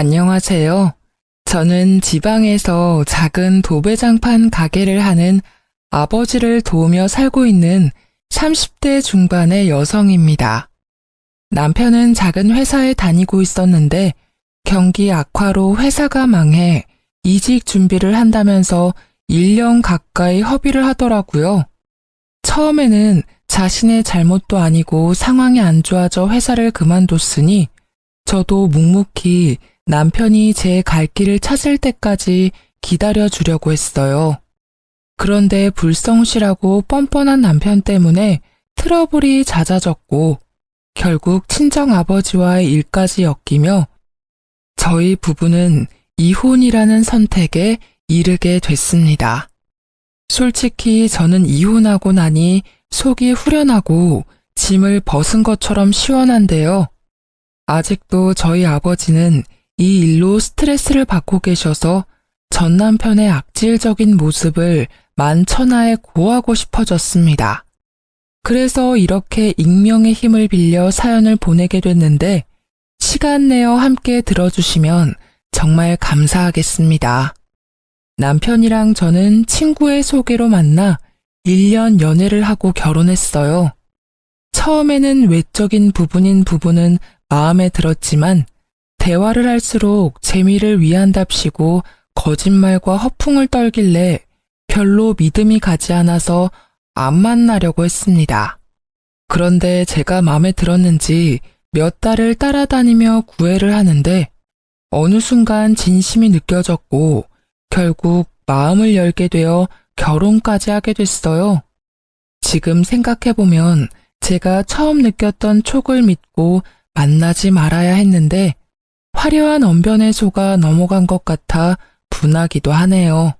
안녕하세요. 저는 지방에서 작은 도배장판 가게를 하는 아버지를 도우며 살고 있는 30대 중반의 여성입니다. 남편은 작은 회사에 다니고 있었는데 경기 악화로 회사가 망해 이직 준비를 한다면서 1년 가까이 허비를 하더라고요. 처음에는 자신의 잘못도 아니고 상황이 안 좋아져 회사를 그만뒀으니 저도 묵묵히 남편이 제 갈 길을 찾을 때까지 기다려주려고 했어요. 그런데 불성실하고 뻔뻔한 남편 때문에 트러블이 잦아졌고 결국 친정아버지와의 일까지 엮이며 저희 부부는 이혼이라는 선택에 이르게 됐습니다. 솔직히 저는 이혼하고 나니 속이 후련하고 짐을 벗은 것처럼 시원한데요. 아직도 저희 아버지는 이 일로 스트레스를 받고 계셔서 전 남편의 악질적인 모습을 만천하에 고하고 싶어졌습니다. 그래서 이렇게 익명의 힘을 빌려 사연을 보내게 됐는데 시간 내어 함께 들어주시면 정말 감사하겠습니다. 남편이랑 저는 친구의 소개로 만나 1년 연애를 하고 결혼했어요. 처음에는 외적인 부분인 부분은 마음에 들었지만 대화를 할수록 재미를 위한답시고 거짓말과 허풍을 떨길래 별로 믿음이 가지 않아서 안 만나려고 했습니다. 그런데 제가 마음에 들었는지 몇 달을 따라다니며 구애를 하는데 어느 순간 진심이 느껴졌고 결국 마음을 열게 되어 결혼까지 하게 됐어요. 지금 생각해보면 제가 처음 느꼈던 촉을 믿고 만나지 말아야 했는데 화려한 언변에 속아 넘어간 것 같아 분하기도 하네요.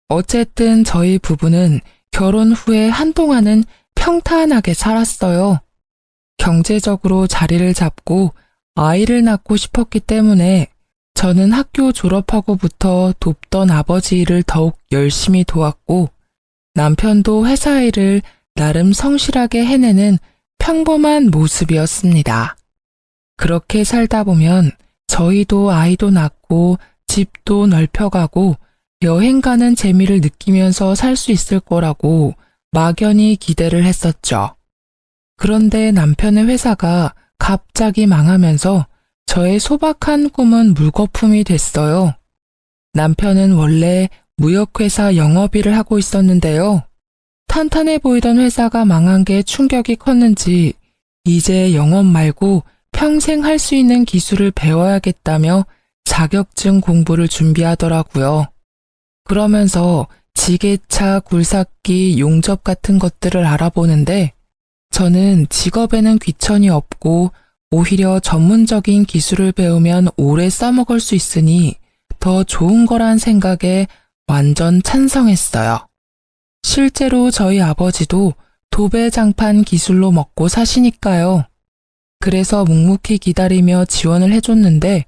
어쨌든 저희 부부는 결혼 후에 한동안은 평탄하게 살았어요. 경제적으로 자리를 잡고 아이를 낳고 싶었기 때문에 저는 학교 졸업하고부터 돕던 아버지 일을 더욱 열심히 도왔고 남편도 회사 일을 나름 성실하게 해내는 평범한 모습이었습니다. 그렇게 살다 보면 저희도 아이도 낳고 집도 넓혀가고 여행 가는 재미를 느끼면서 살 수 있을 거라고 막연히 기대를 했었죠. 그런데 남편의 회사가 갑자기 망하면서 저의 소박한 꿈은 물거품이 됐어요. 남편은 원래 무역회사 영업일을 하고 있었는데요. 탄탄해 보이던 회사가 망한 게 충격이 컸는지 이제 영업 말고 평생 할 수 있는 기술을 배워야겠다며 자격증 공부를 준비하더라고요. 그러면서 지게차, 굴삭기, 용접 같은 것들을 알아보는데 저는 직업에는 귀천이 없고 오히려 전문적인 기술을 배우면 오래 써먹을 수 있으니 더 좋은 거란 생각에 완전 찬성했어요. 실제로 저희 아버지도 도배장판 기술로 먹고 사시니까요. 그래서 묵묵히 기다리며 지원을 해줬는데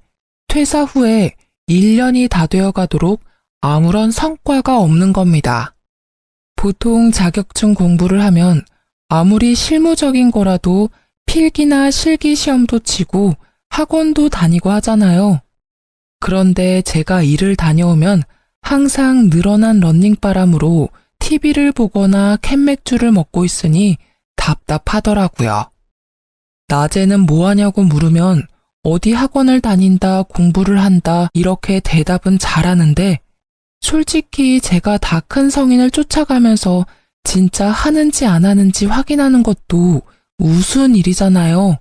퇴사 후에 1년이 다 되어 가도록 아무런 성과가 없는 겁니다. 보통 자격증 공부를 하면 아무리 실무적인 거라도 필기나 실기 시험도 치고 학원도 다니고 하잖아요. 그런데 제가 일을 다녀오면 항상 늘어난 러닝바람으로 TV를 보거나 캔맥주를 먹고 있으니 답답하더라고요. 낮에는 뭐 하냐고 물으면 어디 학원을 다닌다, 공부를 한다 이렇게 대답은 잘하는데 솔직히 제가 다 큰 성인을 쫓아가면서 진짜 하는지 안 하는지 확인하는 것도 우스운 일이잖아요.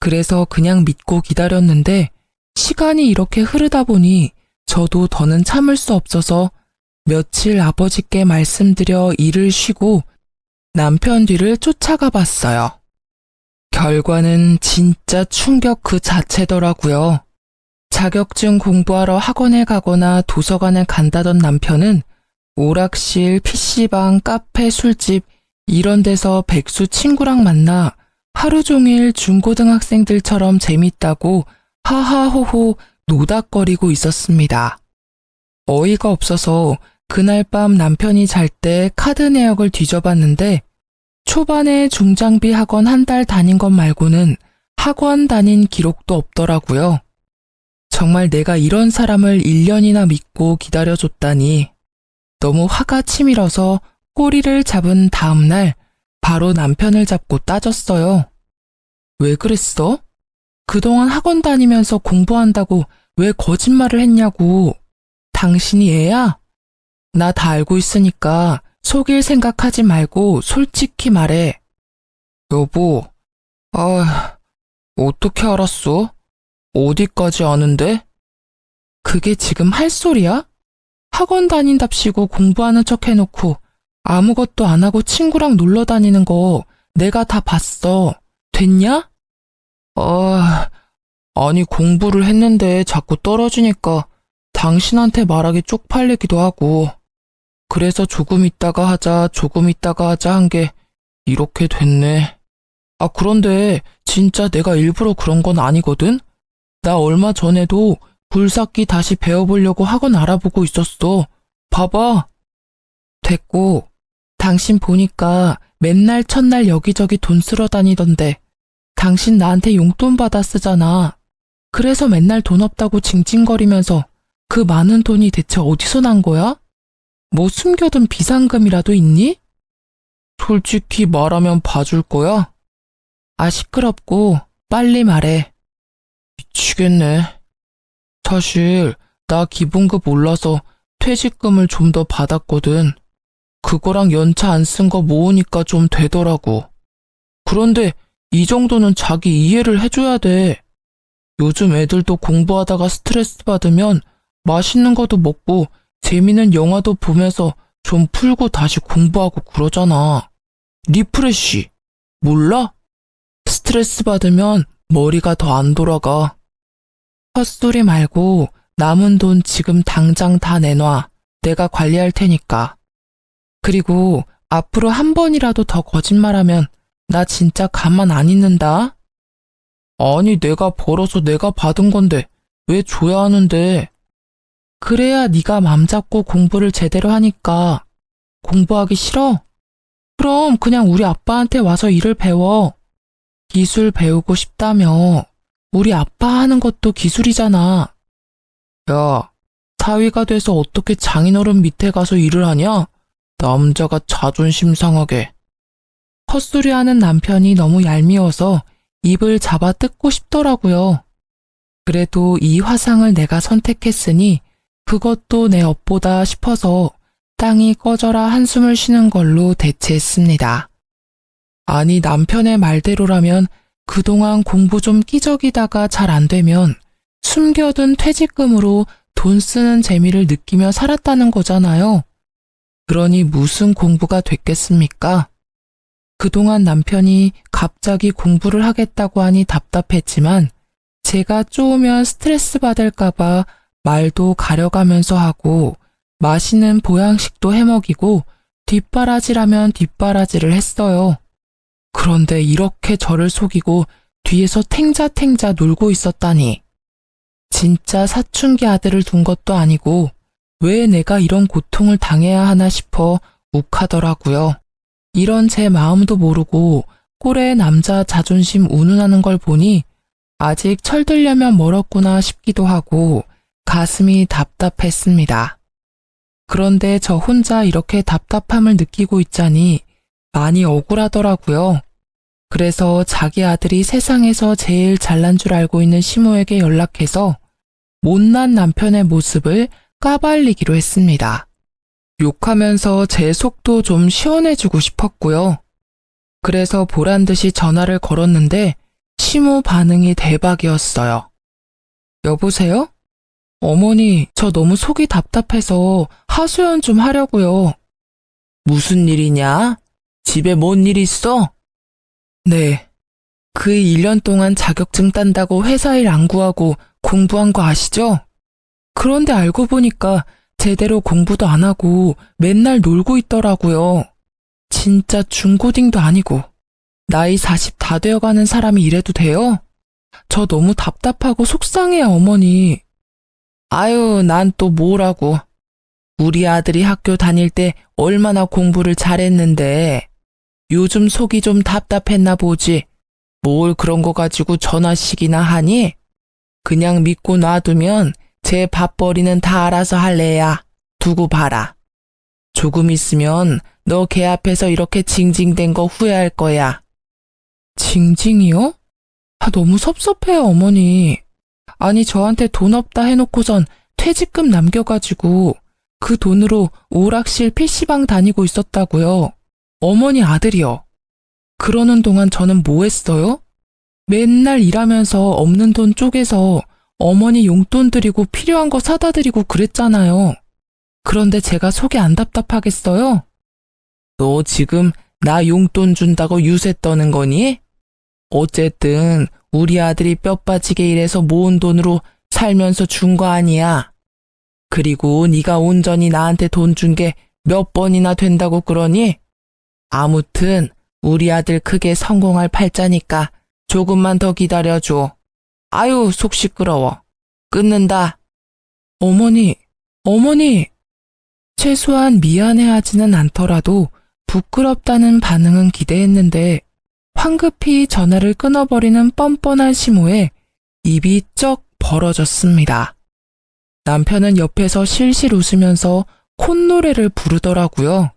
그래서 그냥 믿고 기다렸는데 시간이 이렇게 흐르다 보니 저도 더는 참을 수 없어서 며칠 아버지께 말씀드려 일을 쉬고 남편 뒤를 쫓아가 봤어요. 결과는 진짜 충격 그 자체더라고요. 자격증 공부하러 학원에 가거나 도서관에 간다던 남편은 오락실, PC방, 카페, 술집 이런 데서 백수 친구랑 만나 하루 종일 중고등학생들처럼 재밌다고 하하호호 노닥거리고 있었습니다. 어이가 없어서 그날 밤 남편이 잘 때 카드 내역을 뒤져봤는데 초반에 중장비 학원 한 달 다닌 것 말고는 학원 다닌 기록도 없더라고요. 정말 내가 이런 사람을 1년이나 믿고 기다려줬다니. 너무 화가 치밀어서 꼬리를 잡은 다음 날 바로 남편을 잡고 따졌어요. 왜 그랬어? 그동안 학원 다니면서 공부한다고 왜 거짓말을 했냐고. 당신이 애야? 나 다 알고 있으니까 속일 생각하지 말고 솔직히 말해. 여보, 어떻게 알았어? 어디까지 아는데? 그게 지금 할 소리야? 학원 다닌답시고 공부하는 척 해놓고 아무것도 안 하고 친구랑 놀러 다니는 거 내가 다 봤어. 됐냐? 아니 공부를 했는데 자꾸 떨어지니까 당신한테 말하기 쪽팔리기도 하고 그래서 조금 있다가 하자 한 게 이렇게 됐네. 그런데 진짜 내가 일부러 그런 건 아니거든? 나 얼마 전에도 굴삭기 다시 배워보려고 학원 알아보고 있었어. 봐봐. 됐고, 당신 보니까 맨날 첫날 여기저기 돈 쓰러 다니던데 당신 나한테 용돈 받아 쓰잖아. 그래서 맨날 돈 없다고 징징거리면서 그 많은 돈이 대체 어디서 난 거야? 뭐 숨겨둔 비상금이라도 있니? 솔직히 말하면 봐줄 거야? 시끄럽고 빨리 말해. 미치겠네. 사실 나 기본급 올라서 퇴직금을 좀 더 받았거든. 그거랑 연차 안 쓴 거 모으니까 좀 되더라고. 그런데 이 정도는 자기 이해를 해줘야 돼. 요즘 애들도 공부하다가 스트레스 받으면 맛있는 것도 먹고 재미있는 영화도 보면서 좀 풀고 다시 공부하고 그러잖아. 리프레쉬. 몰라? 스트레스 받으면 머리가 더 안 돌아가. 헛소리 말고 남은 돈 지금 당장 다 내놔. 내가 관리할 테니까. 그리고 앞으로 한 번이라도 더 거짓말하면 나 진짜 가만 안 있는다. 아니 내가 벌어서 내가 받은 건데 왜 줘야 하는데. 그래야 네가 맘 잡고 공부를 제대로 하니까. 공부하기 싫어? 그럼 그냥 우리 아빠한테 와서 일을 배워. 기술 배우고 싶다며. 우리 아빠 하는 것도 기술이잖아. 야, 사위가 돼서 어떻게 장인어른 밑에 가서 일을 하냐? 남자가 자존심 상하게. 헛소리하는 남편이 너무 얄미워서 입을 잡아 뜯고 싶더라고요. 그래도 이 화상을 내가 선택했으니 그것도 내 업보다 싶어서 땅이 꺼져라 한숨을 쉬는 걸로 대체했습니다. 아니 남편의 말대로라면 그동안 공부 좀 끼적이다가 잘 안 되면 숨겨둔 퇴직금으로 돈 쓰는 재미를 느끼며 살았다는 거잖아요. 그러니 무슨 공부가 됐겠습니까? 그동안 남편이 갑자기 공부를 하겠다고 하니 답답했지만 제가 쪼으면 스트레스 받을까봐 말도 가려가면서 하고 맛있는 보양식도 해먹이고 뒷바라지라면 뒷바라지를 했어요. 그런데 이렇게 저를 속이고 뒤에서 탱자탱자 놀고 있었다니. 진짜 사춘기 아들을 둔 것도 아니고 왜 내가 이런 고통을 당해야 하나 싶어 욱하더라고요. 이런 제 마음도 모르고 꼴의 남자 자존심 운운하는 걸 보니 아직 철들려면 멀었구나 싶기도 하고 가슴이 답답했습니다. 그런데 저 혼자 이렇게 답답함을 느끼고 있자니 많이 억울하더라고요. 그래서 자기 아들이 세상에서 제일 잘난 줄 알고 있는 시모에게 연락해서 못난 남편의 모습을 까발리기로 했습니다. 욕하면서 제 속도 좀 시원해주고 싶었고요. 그래서 보란듯이 전화를 걸었는데 시모 반응이 대박이었어요. 여보세요? 어머니, 저 너무 속이 답답해서 하소연 좀 하려고요. 무슨 일이냐? 집에 뭔 일 있어? 네. 그 1년 동안 자격증 딴다고 회사 일 안 구하고 공부한 거 아시죠? 그런데 알고 보니까 제대로 공부도 안 하고 맨날 놀고 있더라고요. 진짜 중고딩도 아니고. 나이 40 다 되어가는 사람이 이래도 돼요? 저 너무 답답하고 속상해요, 어머니. 아유, 난 또 뭐라고. 우리 아들이 학교 다닐 때 얼마나 공부를 잘했는데 요즘 속이 좀 답답했나 보지. 뭘 그런 거 가지고 전화씩이나 하니? 그냥 믿고 놔두면 제 밥벌이는 다 알아서 할래야. 두고 봐라. 조금 있으면 너 걔 앞에서 이렇게 징징댄 거 후회할 거야. 징징이요? 너무 섭섭해요, 어머니. 아니, 저한테 돈 없다 해놓고선 퇴직금 남겨가지고 그 돈으로 오락실 PC방 다니고 있었다고요. 어머니 아들이요. 그러는 동안 저는 뭐 했어요? 맨날 일하면서 없는 돈 쪼개서 어머니 용돈 드리고 필요한 거 사다 드리고 그랬잖아요. 그런데 제가 속이 안 답답하겠어요? 너 지금 나 용돈 준다고 유세 떠는 거니? 어쨌든 우리 아들이 뼈 빠지게 일해서 모은 돈으로 살면서 준 거 아니야. 그리고 네가 온전히 나한테 돈 준 게 몇 번이나 된다고 그러니? 아무튼 우리 아들 크게 성공할 팔자니까 조금만 더 기다려줘. 아유, 속 시끄러워. 끊는다. 어머니. 최소한 미안해하지는 않더라도 부끄럽다는 반응은 기대했는데 황급히 전화를 끊어버리는 뻔뻔한 심호에 입이 쩍 벌어졌습니다. 남편은 옆에서 실실 웃으면서 콧노래를 부르더라고요.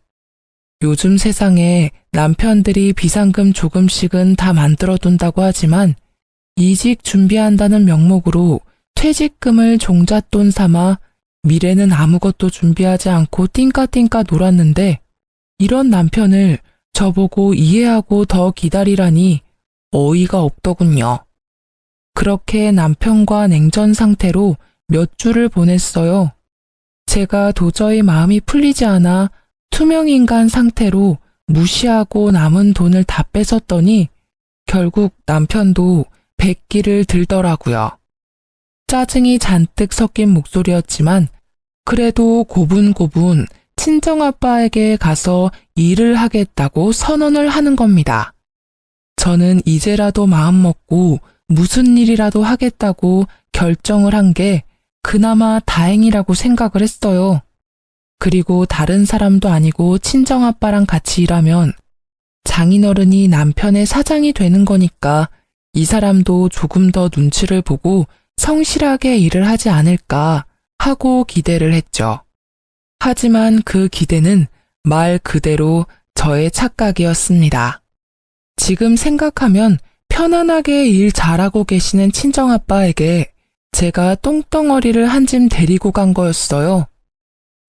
요즘 세상에 남편들이 비상금 조금씩은 다 만들어둔다고 하지만 이직 준비한다는 명목으로 퇴직금을 종잣돈 삼아 미래는 아무것도 준비하지 않고 띵까띵까 놀았는데 이런 남편을 저보고 이해하고 더 기다리라니 어이가 없더군요. 그렇게 남편과 냉전 상태로 몇 주를 보냈어요. 제가 도저히 마음이 풀리지 않아 투명인간 상태로 무시하고 남은 돈을 다 뺏었더니 결국 남편도 백기를 들더라고요. 짜증이 잔뜩 섞인 목소리였지만 그래도 고분고분 친정아빠에게 가서 일을 하겠다고 선언을 하는 겁니다. 저는 이제라도 마음먹고 무슨 일이라도 하겠다고 결정을 한 게 그나마 다행이라고 생각을 했어요. 그리고 다른 사람도 아니고 친정아빠랑 같이 일하면 장인어른이 남편의 사장이 되는 거니까 이 사람도 조금 더 눈치를 보고 성실하게 일을 하지 않을까 하고 기대를 했죠. 하지만 그 기대는 말 그대로 저의 착각이었습니다. 지금 생각하면 편안하게 일 잘하고 계시는 친정아빠에게 제가 똥덩어리를 한 짐 데리고 간 거였어요.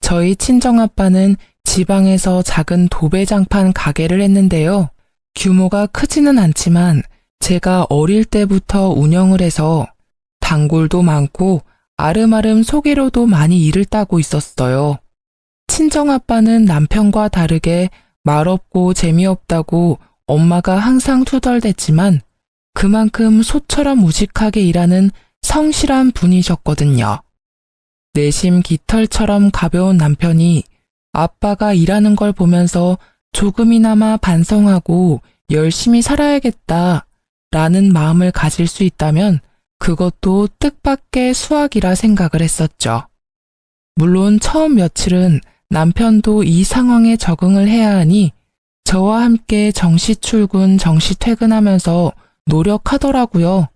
저희 친정아빠는 지방에서 작은 도배장판 가게를 했는데요. 규모가 크지는 않지만 제가 어릴 때부터 운영을 해서 단골도 많고 아름아름 소개로도 많이 일을 따고 있었어요. 친정아빠는 남편과 다르게 말없고 재미없다고 엄마가 항상 투덜댔지만 그만큼 소처럼 우직하게 일하는 성실한 분이셨거든요. 내심 깃털처럼 가벼운 남편이 아빠가 일하는 걸 보면서 조금이나마 반성하고 열심히 살아야겠다 라는 마음을 가질 수 있다면 그것도 뜻밖의 수확이라 생각을 했었죠. 물론 처음 며칠은 남편도 이 상황에 적응을 해야 하니 저와 함께 정시 출근, 정시 퇴근하면서 노력하더라고요.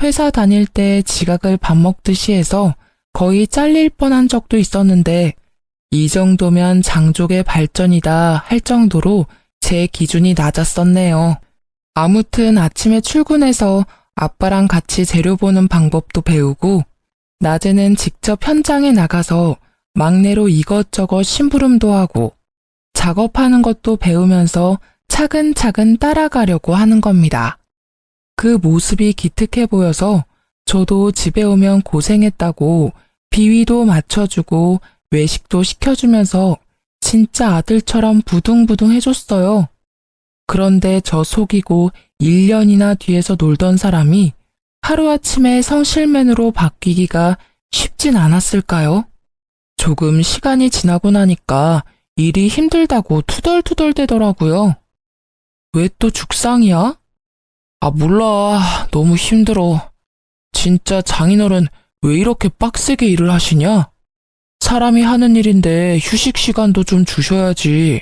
회사 다닐 때 지각을 밥 먹듯이 해서 거의 잘릴 뻔한 적도 있었는데 이 정도면 장족의 발전이다 할 정도로 제 기준이 낮았었네요. 아무튼 아침에 출근해서 아빠랑 같이 재료 보는 방법도 배우고 낮에는 직접 현장에 나가서 막내로 이것저것 심부름도 하고 작업하는 것도 배우면서 차근차근 따라가려고 하는 겁니다. 그 모습이 기특해 보여서 저도 집에 오면 고생했다고 비위도 맞춰주고 외식도 시켜주면서 진짜 아들처럼 부둥부둥 해줬어요. 그런데 저 속이고 1년이나 뒤에서 놀던 사람이 하루아침에 성실맨으로 바뀌기가 쉽진 않았을까요? 조금 시간이 지나고 나니까 일이 힘들다고 투덜투덜대더라고요. 왜 또 죽상이야? 몰라. 너무 힘들어. 진짜 장인어른 왜 이렇게 빡세게 일을 하시냐? 사람이 하는 일인데 휴식 시간도 좀 주셔야지.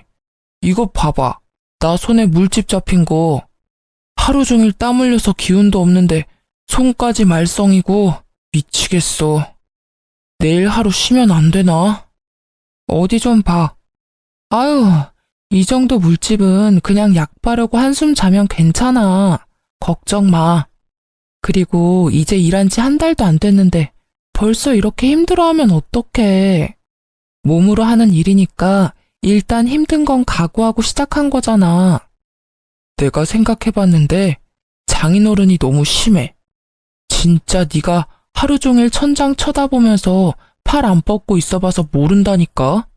이거 봐봐. 나 손에 물집 잡힌 거. 하루 종일 땀 흘려서 기운도 없는데 손까지 말썽이고 미치겠어. 내일 하루 쉬면 안 되나? 어디 좀 봐. 아유, 이 정도 물집은 그냥 약 바르고 한숨 자면 괜찮아. 걱정 마. 그리고 이제 일한 지 한 달도 안 됐는데 벌써 이렇게 힘들어하면 어떡해. 몸으로 하는 일이니까 일단 힘든 건 각오하고 시작한 거잖아. 내가 생각해봤는데 장인어른이 너무 심해. 진짜 네가 하루 종일 천장 쳐다보면서 팔 안 뻗고 있어봐서 모른다니까?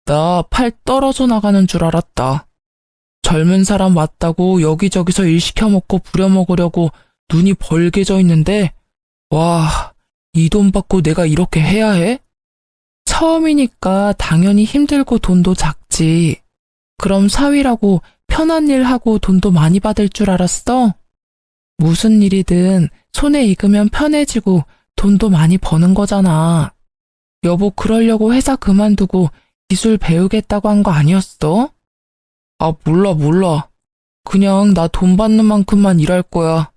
나 팔 떨어져 나가는 줄 알았다. 젊은 사람 왔다고 여기저기서 일 시켜먹고 부려먹으려고 눈이 벌게져 있는데 와, 이 돈 받고 내가 이렇게 해야 해? 처음이니까 당연히 힘들고 돈도 작지. 그럼 사위라고 편한 일 하고 돈도 많이 받을 줄 알았어? 무슨 일이든 손에 익으면 편해지고 돈도 많이 버는 거잖아. 여보 그러려고 회사 그만두고 기술 배우겠다고 한 거 아니었어? 아 몰라. 그냥 나 돈 받는 만큼만 일할 거야.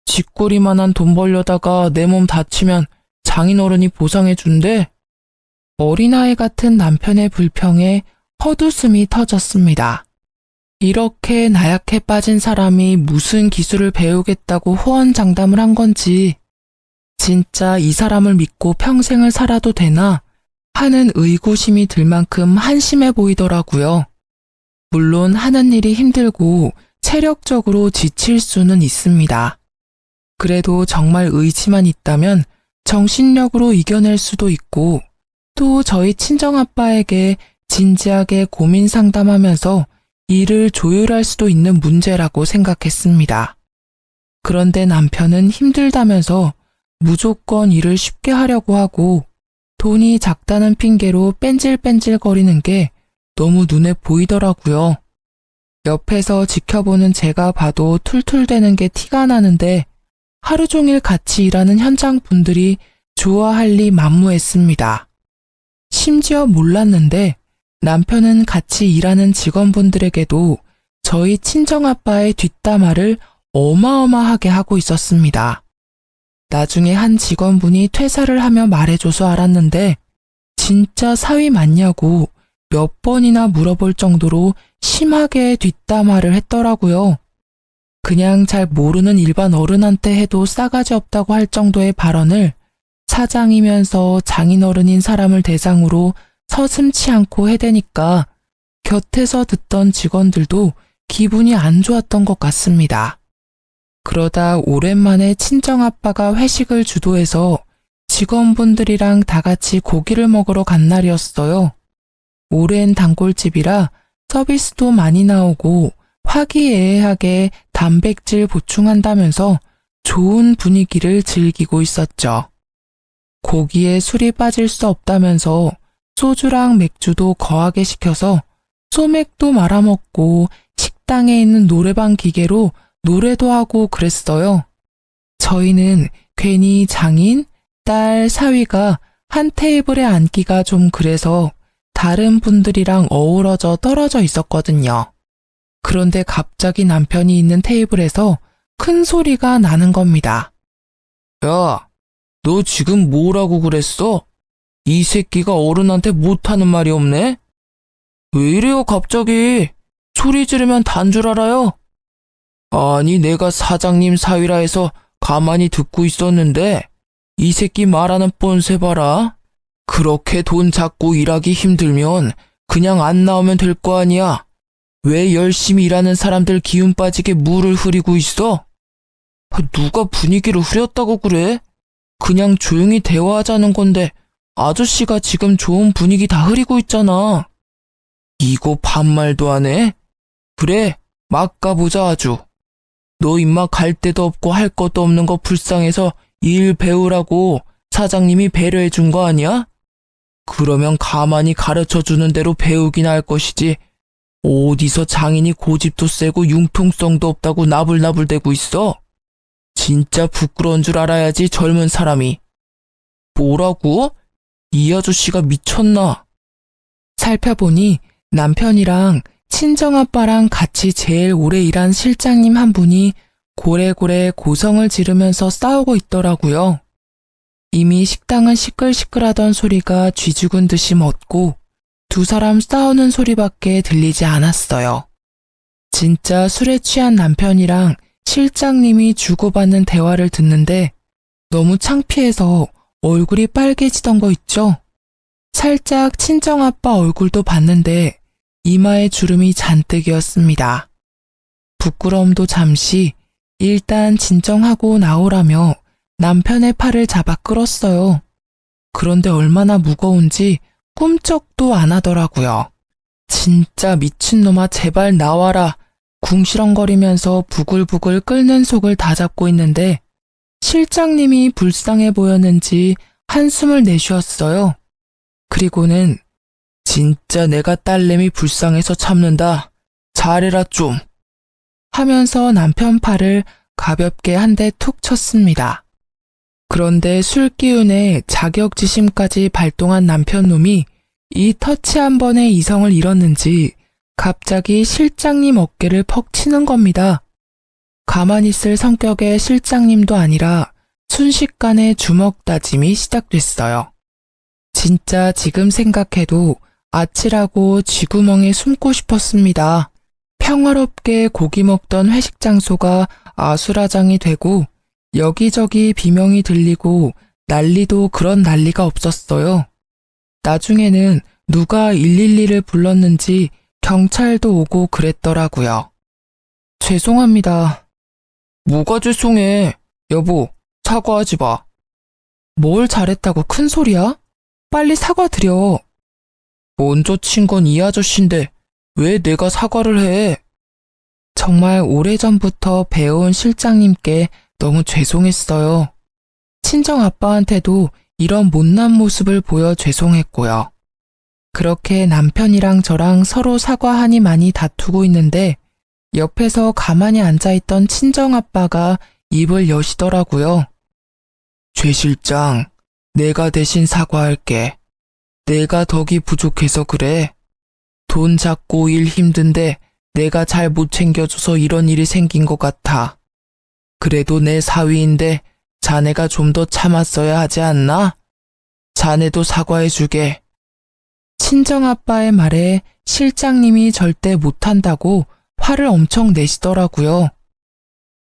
쥐꼬리만한 돈 벌려다가 내 몸 다치면 장인어른이 보상해 준대. 어린아이 같은 남편의 불평에 헛웃음이 터졌습니다. 이렇게 나약해 빠진 사람이 무슨 기술을 배우겠다고 호언장담을 한 건지, 진짜 이 사람을 믿고 평생을 살아도 되나 하는 의구심이 들 만큼 한심해 보이더라고요. 물론 하는 일이 힘들고 체력적으로 지칠 수는 있습니다. 그래도 정말 의지만 있다면 정신력으로 이겨낼 수도 있고, 또 저희 친정아빠에게 진지하게 고민 상담하면서 일을 조율할 수도 있는 문제라고 생각했습니다. 그런데 남편은 힘들다면서 무조건 일을 쉽게 하려고 하고 돈이 작다는 핑계로 뺀질뺀질거리는 게 너무 눈에 보이더라고요. 옆에서 지켜보는 제가 봐도 툴툴대는 게 티가 나는데 하루 종일 같이 일하는 현장 분들이 좋아할 리 만무했습니다. 심지어 몰랐는데 남편은 같이 일하는 직원분들에게도 저희 친정아빠의 뒷담화를 어마어마하게 하고 있었습니다. 나중에 한 직원분이 퇴사를 하며 말해줘서 알았는데 진짜 사위 맞냐고 몇 번이나 물어볼 정도로 심하게 뒷담화를 했더라고요. 그냥 잘 모르는 일반 어른한테 해도 싸가지 없다고 할 정도의 발언을 사장이면서 장인어른인 사람을 대상으로 서슴지 않고 해대니까 곁에서 듣던 직원들도 기분이 안 좋았던 것 같습니다. 그러다 오랜만에 친정아빠가 회식을 주도해서 직원분들이랑 다 같이 고기를 먹으러 간 날이었어요. 오랜 단골집이라 서비스도 많이 나오고 화기애애하게 단백질 보충한다면서 좋은 분위기를 즐기고 있었죠. 고기에 술이 빠질 수 없다면서 소주랑 맥주도 거하게 시켜서 소맥도 말아먹고 식당에 있는 노래방 기계로 노래도 하고 그랬어요. 저희는 괜히 장인, 딸, 사위가 한 테이블에 앉기가 좀 그래서 다른 분들이랑 어우러져 떨어져 있었거든요. 그런데 갑자기 남편이 있는 테이블에서 큰 소리가 나는 겁니다. 야, 너 지금 뭐라고 그랬어? 이 새끼가 어른한테 못하는 말이 없네? 왜 이래요 갑자기? 소리 지르면 단 줄 알아요? 아니 내가 사장님 사위라 해서 가만히 듣고 있었는데 이 새끼 말하는 뻔세 봐라. 그렇게 돈 잡고 일하기 힘들면 그냥 안 나오면 될 거 아니야. 왜 열심히 일하는 사람들 기운 빠지게 물을 흐리고 있어? 누가 분위기를 흐렸다고 그래? 그냥 조용히 대화하자는 건데 아저씨가 지금 좋은 분위기 다 흐리고 있잖아. 이거 반말도 안 해? 그래, 막 가보자 아주. 너 임마 갈 데도 없고 할 것도 없는 거 불쌍해서 일 배우라고 사장님이 배려해 준 거 아니야? 그러면 가만히 가르쳐주는 대로 배우긴 할 것이지 어디서 장인이 고집도 세고 융통성도 없다고 나불나불대고 있어? 진짜 부끄러운 줄 알아야지 젊은 사람이. 뭐라고? 이 아저씨가 미쳤나? 살펴보니 남편이랑 친정아빠랑 같이 제일 오래 일한 실장님 한 분이 고래고래 고성을 지르면서 싸우고 있더라고요. 이미 식당은 시끌시끌하던 소리가 쥐죽은 듯이 멎고 두 사람 싸우는 소리밖에 들리지 않았어요. 진짜 술에 취한 남편이랑 실장님이 주고받는 대화를 듣는데 너무 창피해서 얼굴이 빨개지던 거 있죠? 살짝 친정아빠 얼굴도 봤는데 이마에 주름이 잔뜩이었습니다. 부끄러움도 잠시 일단 진정하고 나오라며 남편의 팔을 잡아 끌었어요. 그런데 얼마나 무거운지 꿈쩍도 안 하더라고요. 진짜 미친놈아 제발 나와라. 궁시렁거리면서 부글부글 끓는 속을 다 잡고 있는데 실장님이 불쌍해 보였는지 한숨을 내쉬었어요. 그리고는 진짜 내가 딸내미 불쌍해서 참는다. 잘해라 좀. 하면서 남편 팔을 가볍게 한 대 툭 쳤습니다. 그런데 술 기운에 자격지심까지 발동한 남편놈이 이 터치 한 번에 이성을 잃었는지 갑자기 실장님 어깨를 퍽 치는 겁니다. 가만히 있을 성격의 실장님도 아니라 순식간에 주먹 다짐이 시작됐어요. 진짜 지금 생각해도 아찔하고 쥐구멍에 숨고 싶었습니다. 평화롭게 고기 먹던 회식 장소가 아수라장이 되고 여기저기 비명이 들리고 난리도 그런 난리가 없었어요. 나중에는 누가 112를 불렀는지 경찰도 오고 그랬더라고요. 죄송합니다. 뭐가 죄송해. 여보, 사과하지 마. 뭘 잘했다고 큰 소리야? 빨리 사과드려. 먼저 친 건 이 아저씨인데 왜 내가 사과를 해? 정말 오래전부터 배워온 실장님께 너무 죄송했어요. 친정아빠한테도 이런 못난 모습을 보여 죄송했고요. 그렇게 남편이랑 저랑 서로 사과하니 많이 다투고 있는데 옆에서 가만히 앉아있던 친정아빠가 입을 여시더라고요. 최 실장, 내가 대신 사과할게. 내가 덕이 부족해서 그래. 돈 작고 일 힘든데 내가 잘 못 챙겨줘서 이런 일이 생긴 것 같아. 그래도 내 사위인데 자네가 좀 더 참았어야 하지 않나? 자네도 사과해주게. 친정아빠의 말에 실장님이 절대 못한다고 화를 엄청 내시더라고요.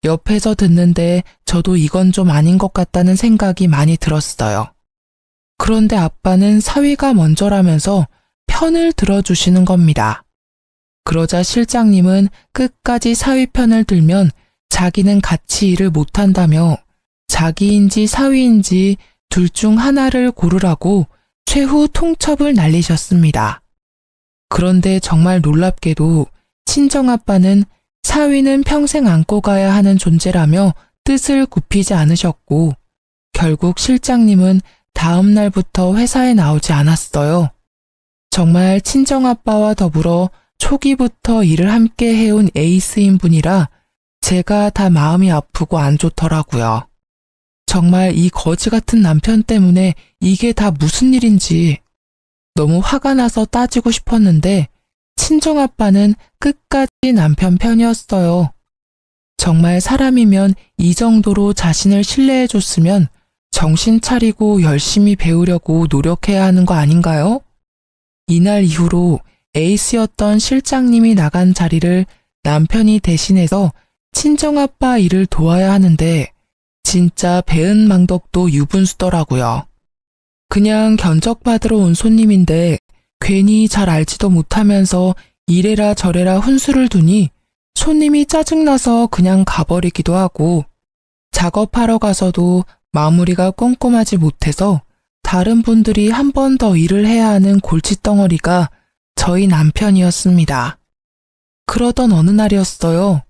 옆에서 듣는데 저도 이건 좀 아닌 것 같다는 생각이 많이 들었어요. 그런데 아빠는 사위가 먼저라면서 편을 들어주시는 겁니다. 그러자 실장님은 끝까지 사위 편을 들면 자기는 같이 일을 못한다며 자기인지 사위인지 둘 중 하나를 고르라고 최후 통첩을 날리셨습니다. 그런데 정말 놀랍게도 친정아빠는 사위는 평생 안고 가야 하는 존재라며 뜻을 굽히지 않으셨고 결국 실장님은 다음 날부터 회사에 나오지 않았어요. 정말 친정아빠와 더불어 초기부터 일을 함께 해온 에이스인 분이라 제가 다 마음이 아프고 안 좋더라고요. 정말 이 거지 같은 남편 때문에 이게 다 무슨 일인지 너무 화가 나서 따지고 싶었는데 친정아빠는 끝까지 남편 편이었어요. 정말 사람이면 이 정도로 자신을 신뢰해줬으면 정신 차리고 열심히 배우려고 노력해야 하는 거 아닌가요? 이날 이후로 에이스였던 실장님이 나간 자리를 남편이 대신해서 친정아빠 일을 도와야 하는데 진짜 배은망덕도 유분수더라고요. 그냥 견적받으러 온 손님인데 괜히 잘 알지도 못하면서 이래라 저래라 훈수를 두니 손님이 짜증나서 그냥 가버리기도 하고 작업하러 가서도 마무리가 꼼꼼하지 못해서 다른 분들이 한 번 더 일을 해야 하는 골칫덩어리가 저희 남편이었습니다. 그러던 어느 날이었어요.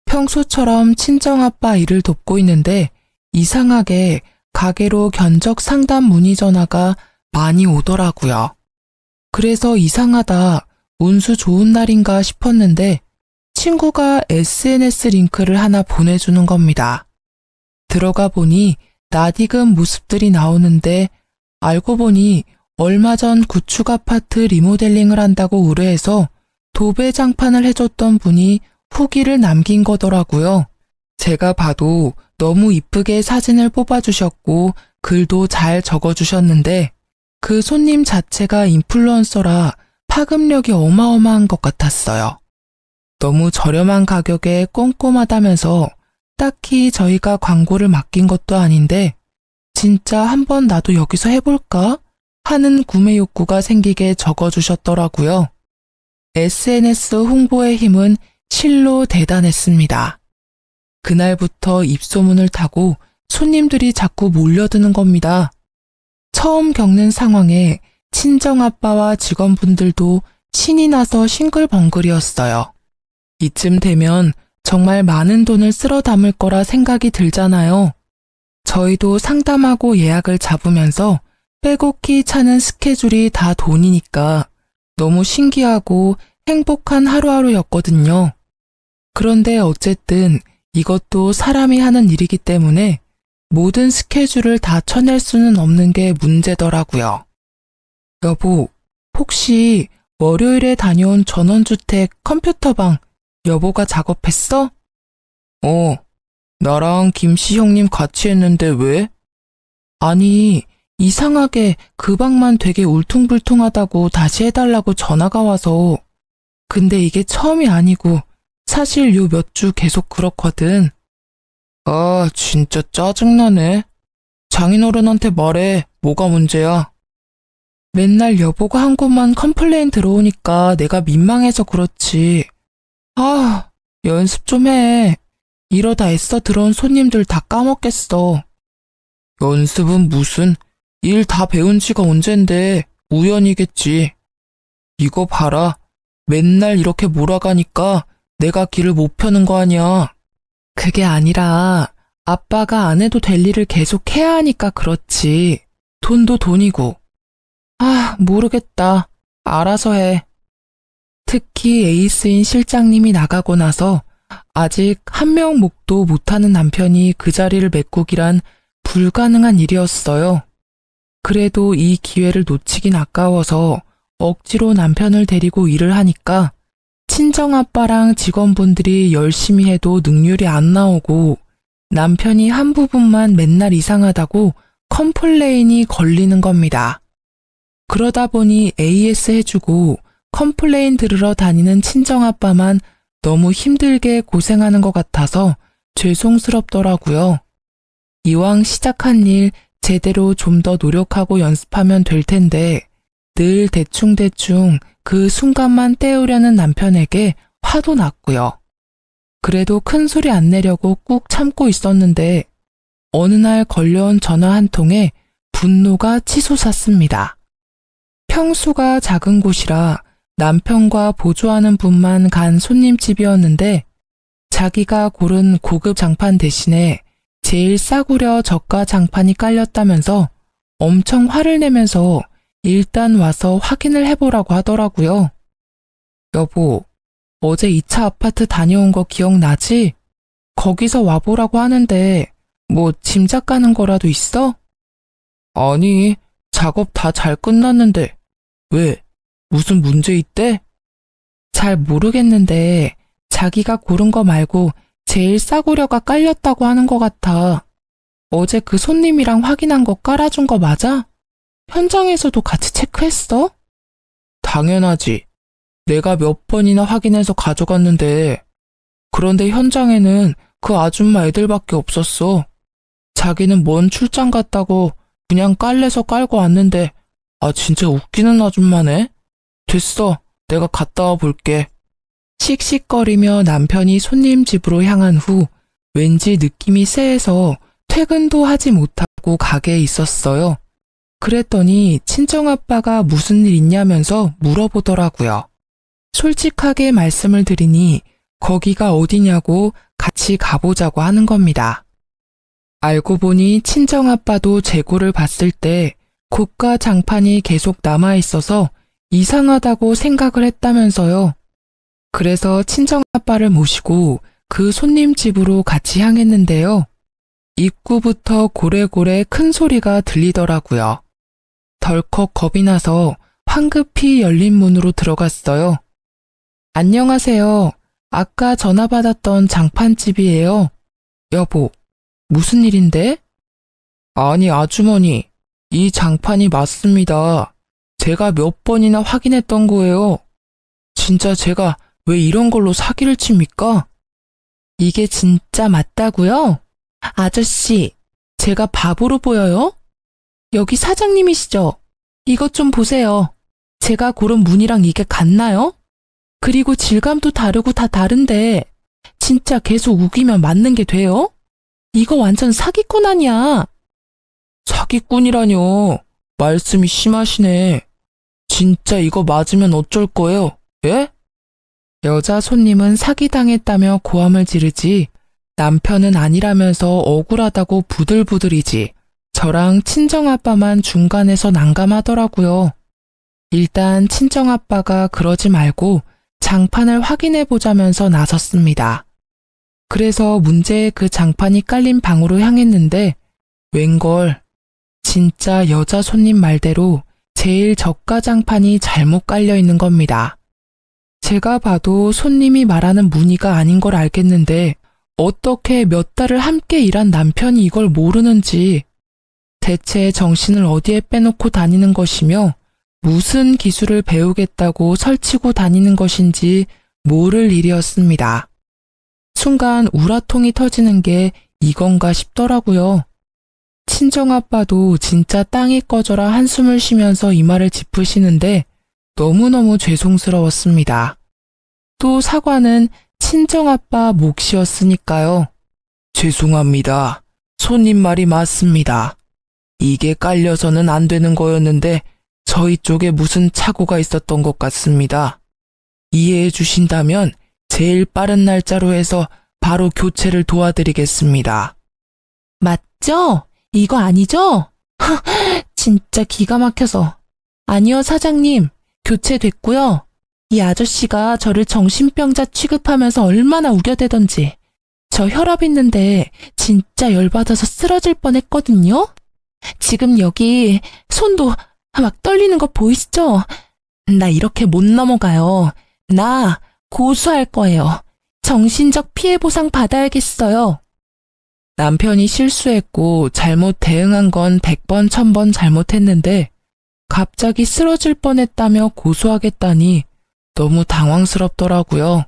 평소처럼 친정아빠 일을 돕고 있는데 이상하게 가게로 견적 상담 문의 전화가 많이 오더라고요. 그래서 이상하다, 운수 좋은 날인가 싶었는데 친구가 SNS 링크를 하나 보내주는 겁니다. 들어가 보니 낯익은 모습들이 나오는데 알고 보니 얼마 전 구축 아파트 리모델링을 한다고 의뢰해서 도배장판을 해줬던 분이 후기를 남긴 거더라고요. 제가 봐도 너무 이쁘게 사진을 뽑아주셨고 글도 잘 적어주셨는데 그 손님 자체가 인플루언서라 파급력이 어마어마한 것 같았어요. 너무 저렴한 가격에 꼼꼼하다면서 딱히 저희가 광고를 맡긴 것도 아닌데 진짜 한번 나도 여기서 해볼까? 하는 구매 욕구가 생기게 적어주셨더라고요. SNS 홍보의 힘은 실로 대단했습니다. 그날부터 입소문을 타고 손님들이 자꾸 몰려드는 겁니다. 처음 겪는 상황에 친정아빠와 직원분들도 신이 나서 싱글벙글이었어요. 이쯤 되면 정말 많은 돈을 쓸어 담을 거라 생각이 들잖아요. 저희도 상담하고 예약을 잡으면서 빼곡히 차는 스케줄이 다 돈이니까 너무 신기하고 행복한 하루하루였거든요. 그런데 어쨌든 이것도 사람이 하는 일이기 때문에 모든 스케줄을 다 쳐낼 수는 없는 게 문제더라고요. 여보, 혹시 월요일에 다녀온 전원주택 컴퓨터방 여보가 작업했어? 나랑 김씨 형님 같이 했는데 왜? 아니, 이상하게 그 방만 되게 울퉁불퉁하다고 다시 해달라고 전화가 와서. 근데 이게 처음이 아니고 사실 요 몇 주 계속 그렇거든. 아, 진짜 짜증나네. 장인어른한테 말해. 뭐가 문제야? 맨날 여보가 한 곳만 컴플레인 들어오니까 내가 민망해서 그렇지. 아, 연습 좀 해. 이러다 애써 들어온 손님들 다 까먹겠어. 연습은 무슨, 일 다 배운 지가 언젠데 우연이겠지. 이거 봐라. 맨날 이렇게 몰아가니까 내가 길을 못 펴는 거 아니야. 그게 아니라 아빠가 안 해도 될 일을 계속 해야 하니까 그렇지. 돈도 돈이고. 아, 모르겠다. 알아서 해. 특히 에이스인 실장님이 나가고 나서 아직 한 명 목도 못하는 남편이 그 자리를 메꾸기란 불가능한 일이었어요. 그래도 이 기회를 놓치긴 아까워서 억지로 남편을 데리고 일을 하니까 친정아빠랑 직원분들이 열심히 해도 능률이 안 나오고 남편이 한 부분만 맨날 이상하다고 컴플레인이 걸리는 겁니다. 그러다 보니 AS 해주고 컴플레인 들으러 다니는 친정아빠만 너무 힘들게 고생하는 것 같아서 죄송스럽더라고요. 이왕 시작한 일 제대로 좀 더 노력하고 연습하면 될 텐데 늘 대충대충 그 순간만 때우려는 남편에게 화도 났고요. 그래도 큰 소리 안 내려고 꾹 참고 있었는데 어느 날 걸려온 전화 한 통에 분노가 치솟았습니다. 평수가 작은 곳이라 남편과 보조하는 분만 간 손님집이었는데 자기가 고른 고급 장판 대신에 제일 싸구려 저가 장판이 깔렸다면서 엄청 화를 내면서 일단 와서 확인을 해보라고 하더라고요. 여보, 어제 2차 아파트 다녀온 거 기억나지? 거기서 와보라고 하는데 뭐 짐작 가는 거라도 있어? 아니, 작업 다 잘 끝났는데 왜? 무슨 문제 있대? 잘 모르겠는데 자기가 고른 거 말고 제일 싸구려가 깔렸다고 하는 것 같아. 어제 그 손님이랑 확인한 거 깔아준 거 맞아? 현장에서도 같이 체크했어? 당연하지. 내가 몇 번이나 확인해서 가져갔는데. 그런데 현장에는 그 아줌마 애들밖에 없었어. 자기는 먼 출장 갔다고 그냥 깔래서 깔고 왔는데 아 진짜 웃기는 아줌마네. 됐어. 내가 갔다 와 볼게. 씩씩거리며 남편이 손님 집으로 향한 후 왠지 느낌이 쎄해서 퇴근도 하지 못하고 가게에 있었어요. 그랬더니 친정아빠가 무슨 일 있냐면서 물어보더라고요. 솔직하게 말씀을 드리니 거기가 어디냐고 같이 가보자고 하는 겁니다. 알고 보니 친정아빠도 재고를 봤을 때 고가 장판이 계속 남아있어서 이상하다고 생각을 했다면서요. 그래서 친정아빠를 모시고 그 손님 집으로 같이 향했는데요. 입구부터 고래고래 큰 소리가 들리더라고요. 덜컥 겁이 나서 황급히 열린 문으로 들어갔어요. 안녕하세요. 아까 전화 받았던 장판집이에요. 여보, 무슨 일인데? 아니, 아주머니, 이 장판이 맞습니다. 제가 몇 번이나 확인했던 거예요. 진짜 제가 왜 이런 걸로 사기를 칩니까? 이게 진짜 맞다고요? 아저씨, 제가 바보로 보여요? 여기 사장님이시죠? 이것 좀 보세요. 제가 고른 무늬랑 이게 같나요? 그리고 질감도 다르고 다 다른데 진짜 계속 우기면 맞는 게 돼요? 이거 완전 사기꾼 아니야. 사기꾼이라뇨. 말씀이 심하시네. 진짜 이거 맞으면 어쩔 거예요? 예? 여자 손님은 사기당했다며 고함을 지르지 남편은 아니라면서 억울하다고 부들부들이지 저랑 친정아빠만 중간에서 난감하더라고요. 일단 친정아빠가 그러지 말고 장판을 확인해보자면서 나섰습니다. 그래서 문제의 그 장판이 깔린 방으로 향했는데 웬걸 진짜 여자 손님 말대로 제일 저가 장판이 잘못 깔려 있는 겁니다. 제가 봐도 손님이 말하는 무늬가 아닌 걸 알겠는데 어떻게 몇 달을 함께 일한 남편이 이걸 모르는지 대체 정신을 어디에 빼놓고 다니는 것이며 무슨 기술을 배우겠다고 설치고 다니는 것인지 모를 일이었습니다. 순간 우라통이 터지는 게 이건가 싶더라고요. 친정아빠도 진짜 땅이 꺼져라 한숨을 쉬면서 이 말을 짚으시는데 너무너무 죄송스러웠습니다. 또 사과는 친정아빠 몫이었으니까요. 죄송합니다. 손님 말이 맞습니다. 이게 깔려서는 안 되는 거였는데 저희 쪽에 무슨 착오가 있었던 것 같습니다. 이해해 주신다면 제일 빠른 날짜로 해서 바로 교체를 도와드리겠습니다. 맞죠? 이거 아니죠? 진짜 기가 막혀서. 아니요, 사장님. 교체됐고요. 이 아저씨가 저를 정신병자 취급하면서 얼마나 우겨대던지. 저 혈압 있는데 진짜 열받아서 쓰러질 뻔했거든요. 지금 여기 손도 막 떨리는 거 보이시죠? 나 이렇게 못 넘어가요. 나 고소할 거예요. 정신적 피해 보상 받아야겠어요. 남편이 실수했고 잘못 대응한 건 100번 1000번 잘못했는데 갑자기 쓰러질 뻔했다며 고소하겠다니 너무 당황스럽더라고요.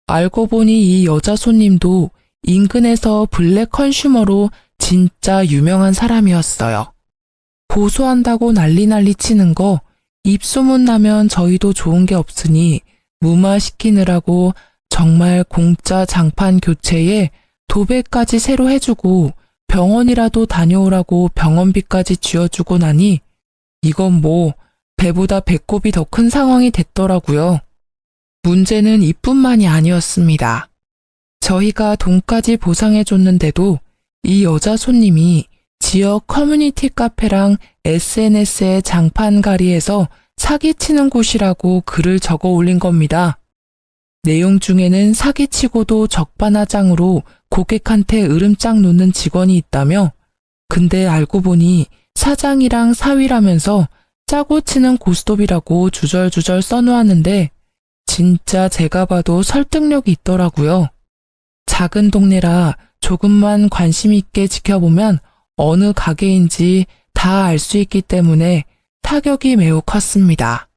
알고 보니 이 여자 손님도 인근에서 블랙 컨슈머로 진짜 유명한 사람이었어요. 고소한다고 난리 치는 거 입소문 나면 저희도 좋은 게 없으니 무마시키느라고 정말 공짜 장판 교체에 도배까지 새로 해주고 병원이라도 다녀오라고 병원비까지 쥐어주고 나니 이건 뭐 배보다 배꼽이 더 큰 상황이 됐더라고요. 문제는 이뿐만이 아니었습니다. 저희가 돈까지 보상해줬는데도 이 여자 손님이 지역 커뮤니티 카페랑 SNS에 장판가리에서 사기치는 곳이라고 글을 적어 올린 겁니다. 내용 중에는 사기치고도 적반하장으로 고객한테 으름장 놓는 직원이 있다며 근데 알고 보니 사장이랑 사위라면서 짜고 치는 고스톱이라고 주절주절 써놓았는데 진짜 제가 봐도 설득력이 있더라고요. 작은 동네라 조금만 관심 있게 지켜보면 어느 가게인지 다 알 수 있기 때문에 타격이 매우 컸습니다.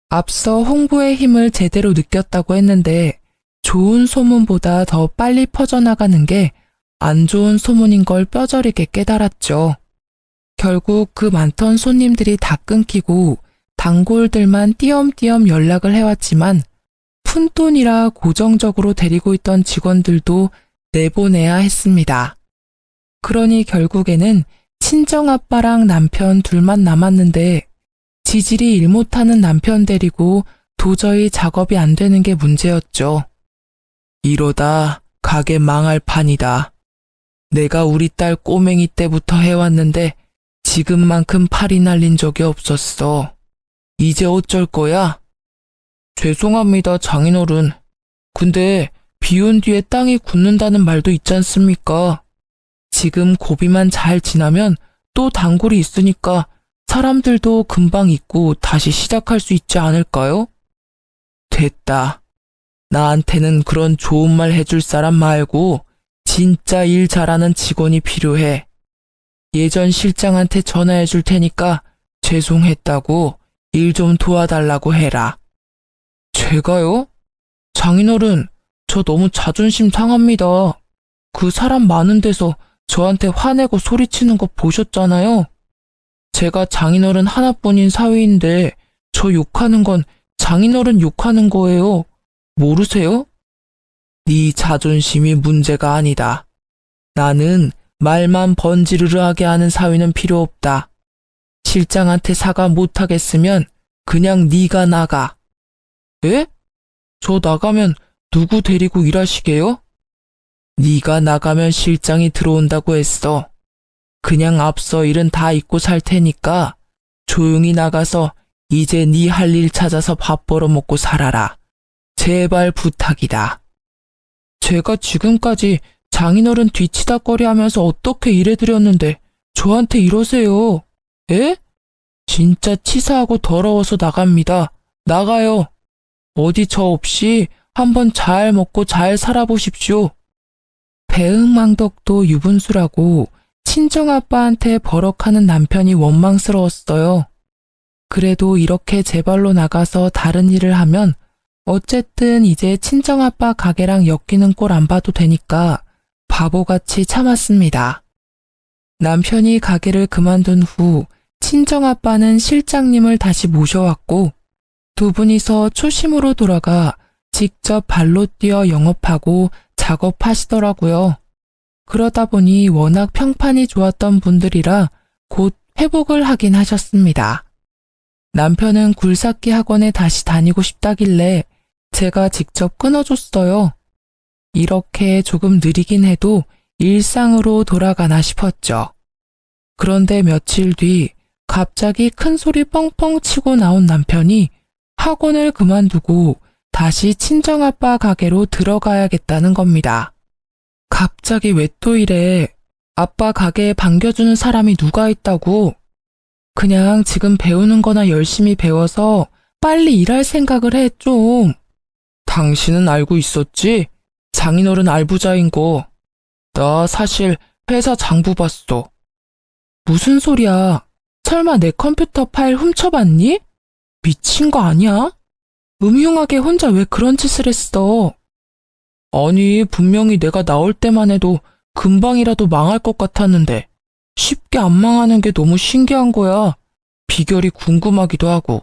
앞서 홍보의 힘을 제대로 느꼈다고 했는데 좋은 소문보다 더 빨리 퍼져나가는 게 안 좋은 소문인 걸 뼈저리게 깨달았죠. 결국 그 많던 손님들이 다 끊기고 단골들만 띄엄띄엄 연락을 해왔지만 푼돈이라 고정적으로 데리고 있던 직원들도 내보내야 했습니다. 그러니 결국에는 친정아빠랑 남편 둘만 남았는데 지질이 일 못하는 남편 데리고 도저히 작업이 안 되는 게 문제였죠. 이러다 가게 망할 판이다. 내가 우리 딸 꼬맹이 때부터 해왔는데 지금만큼 팔이 날린 적이 없었어. 이제 어쩔 거야? 죄송합니다, 장인어른. 근데 비온 뒤에 땅이 굳는다는 말도 있지 않습니까? 지금 고비만 잘 지나면 또 단골이 있으니까 사람들도 금방 잊고 다시 시작할 수 있지 않을까요? 됐다. 나한테는 그런 좋은 말 해줄 사람 말고 진짜 일 잘하는 직원이 필요해. 예전 실장한테 전화해 줄 테니까 죄송했다고 일 좀 도와달라고 해라. 제가요? 장인어른, 저 너무 자존심 상합니다. 그 사람 많은 데서 저한테 화내고 소리치는 거 보셨잖아요. 제가 장인어른 하나뿐인 사위인데 저 욕하는 건 장인어른 욕하는 거예요. 모르세요? 네 자존심이 문제가 아니다. 나는 말만 번지르르하게 하는 사위는 필요 없다. 실장한테 사과 못하겠으면 그냥 네가 나가. 에? 저 나가면 누구 데리고 일하시게요? 네가 나가면 실장이 들어온다고 했어. 그냥 앞서 일은 다 잊고 살 테니까 조용히 나가서 이제 네 할 일 찾아서 밥 벌어먹고 살아라. 제발 부탁이다. 제가 지금까지 장인어른 뒤치다꺼리 하면서 어떻게 일해드렸는데 저한테 이러세요. 에? 진짜 치사하고 더러워서 나갑니다. 나가요. 어디 저 없이 한번 잘 먹고 잘 살아보십시오. 배응망덕도 유분수라고 친정아빠한테 버럭하는 남편이 원망스러웠어요. 그래도 이렇게 제 발로 나가서 다른 일을 하면 어쨌든 이제 친정아빠 가게랑 엮이는 꼴 안 봐도 되니까 바보같이 참았습니다. 남편이 가게를 그만둔 후 친정아빠는 실장님을 다시 모셔왔고 두 분이서 초심으로 돌아가 직접 발로 뛰어 영업하고 작업하시더라고요. 그러다 보니 워낙 평판이 좋았던 분들이라 곧 회복을 하긴 하셨습니다. 남편은 굴삭기 학원에 다시 다니고 싶다길래 제가 직접 끊어줬어요. 이렇게 조금 느리긴 해도 일상으로 돌아가나 싶었죠. 그런데 며칠 뒤 갑자기 큰 소리 뻥뻥 치고 나온 남편이 학원을 그만두고 다시 친정아빠 가게로 들어가야겠다는 겁니다. 갑자기 왜 또 이래? 아빠 가게에 반겨주는 사람이 누가 있다고? 그냥 지금 배우는 거나 열심히 배워서 빨리 일할 생각을 해, 좀. 당신은 알고 있었지? 장인어른 알부자인 거. 나 사실 회사 장부 봤어. 무슨 소리야? 설마 내 컴퓨터 파일 훔쳐봤니? 미친 거 아니야? 음흉하게 혼자 왜 그런 짓을 했어? 아니, 분명히 내가 나올 때만 해도 금방이라도 망할 것 같았는데 쉽게 안 망하는 게 너무 신기한 거야. 비결이 궁금하기도 하고.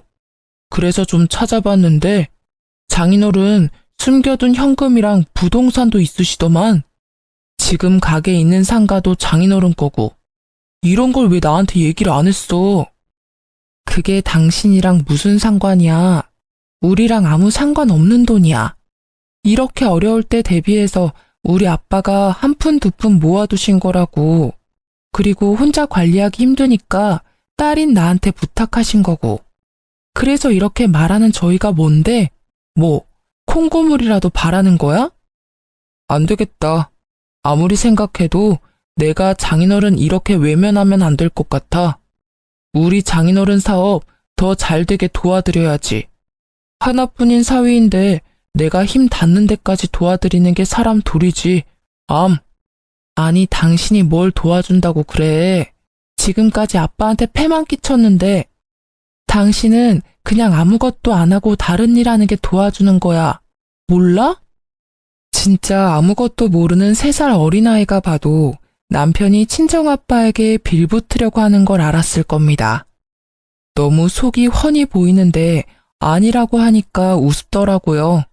그래서 좀 찾아봤는데 장인어른 숨겨둔 현금이랑 부동산도 있으시더만. 지금 가게에 있는 상가도 장인어른 거고. 이런 걸 왜 나한테 얘기를 안 했어? 그게 당신이랑 무슨 상관이야? 우리랑 아무 상관없는 돈이야. 이렇게 어려울 때 대비해서 우리 아빠가 한 푼 두 푼 모아두신 거라고. 그리고 혼자 관리하기 힘드니까 딸인 나한테 부탁하신 거고. 그래서 이렇게 말하는 저희가 뭔데? 뭐, 콩고물이라도 바라는 거야? 안 되겠다. 아무리 생각해도 내가 장인어른 이렇게 외면하면 안 될 것 같아. 우리 장인어른 사업 더 잘 되게 도와드려야지. 하나뿐인 사위인데 내가 힘 닿는 데까지 도와드리는 게 사람 도리지. 아니, 당신이 뭘 도와준다고 그래. 지금까지 아빠한테 패만 끼쳤는데 당신은 그냥 아무것도 안 하고 다른 일 하는 게 도와주는 거야. 몰라? 진짜 아무것도 모르는 3살 어린아이가 봐도 남편이 친정아빠에게 빌붙으려고 하는 걸 알았을 겁니다. 너무 속이 훤히 보이는데 아니라고 하니까 우습더라고요.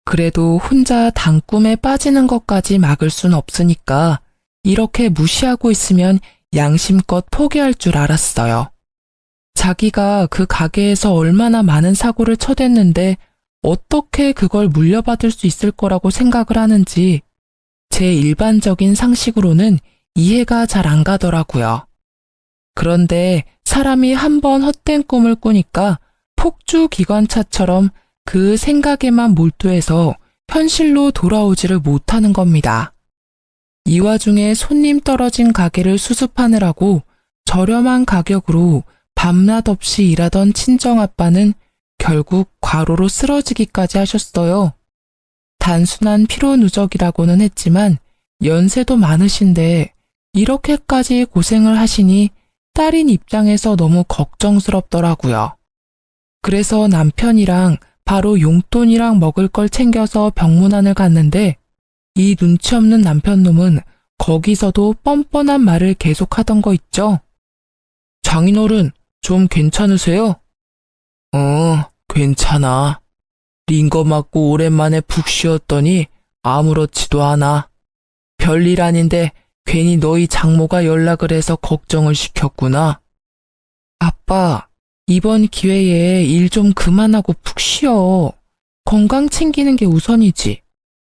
그래도 혼자 단꿈에 빠지는 것까지 막을 순 없으니까 이렇게 무시하고 있으면 양심껏 포기할 줄 알았어요. 자기가 그 가게에서 얼마나 많은 사고를 쳐댔는데 어떻게 그걸 물려받을 수 있을 거라고 생각을 하는지 제 일반적인 상식으로는 이해가 잘 안 가더라고요. 그런데 사람이 한번 헛된 꿈을 꾸니까 폭주 기관차처럼 그 생각에만 몰두해서 현실로 돌아오지를 못하는 겁니다. 이 와중에 손님 떨어진 가게를 수습하느라고 저렴한 가격으로 밤낮 없이 일하던 친정아빠는 결국 과로로 쓰러지기까지 하셨어요. 단순한 피로 누적이라고는 했지만 연세도 많으신데 이렇게까지 고생을 하시니 딸인 입장에서 너무 걱정스럽더라고요. 그래서 남편이랑 바로 용돈이랑 먹을 걸 챙겨서 병문안을 갔는데 이 눈치 없는 남편놈은 거기서도 뻔뻔한 말을 계속하던 거 있죠. 장인어른, 좀 괜찮으세요? 괜찮아. 링거 맞고 오랜만에 푹 쉬었더니 아무렇지도 않아. 별일 아닌데 괜히 너희 장모가 연락을 해서 걱정을 시켰구나. 아빠, 이번 기회에 일 좀 그만하고 푹 쉬어. 건강 챙기는 게 우선이지.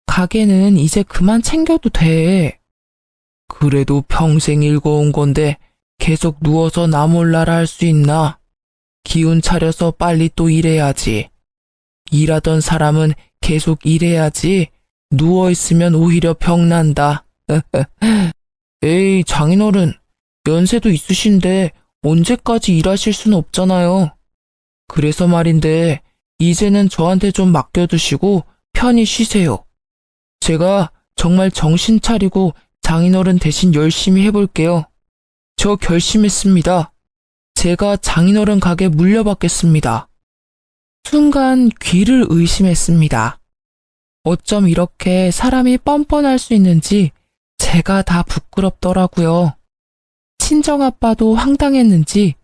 가게는 이제 그만 챙겨도 돼. 그래도 평생 읽어온 건데 계속 누워서 나 몰라라 할 수 있나? 기운 차려서 빨리 또 일해야지. 일하던 사람은 계속 일해야지. 누워있으면 오히려 병난다. 에이, 장인어른, 연세도 있으신데 언제까지 일하실 수는 없잖아요. 그래서 말인데 이제는 저한테 좀 맡겨두시고 편히 쉬세요. 제가 정말 정신 차리고 장인어른 대신 열심히 해볼게요. 저 결심했습니다. 제가 장인어른 가게 물려받겠습니다. 순간 귀를 의심했습니다. 어쩜 이렇게 사람이 뻔뻔할 수 있는지 제가 다 부끄럽더라고요. 친정아빠도 황당했는지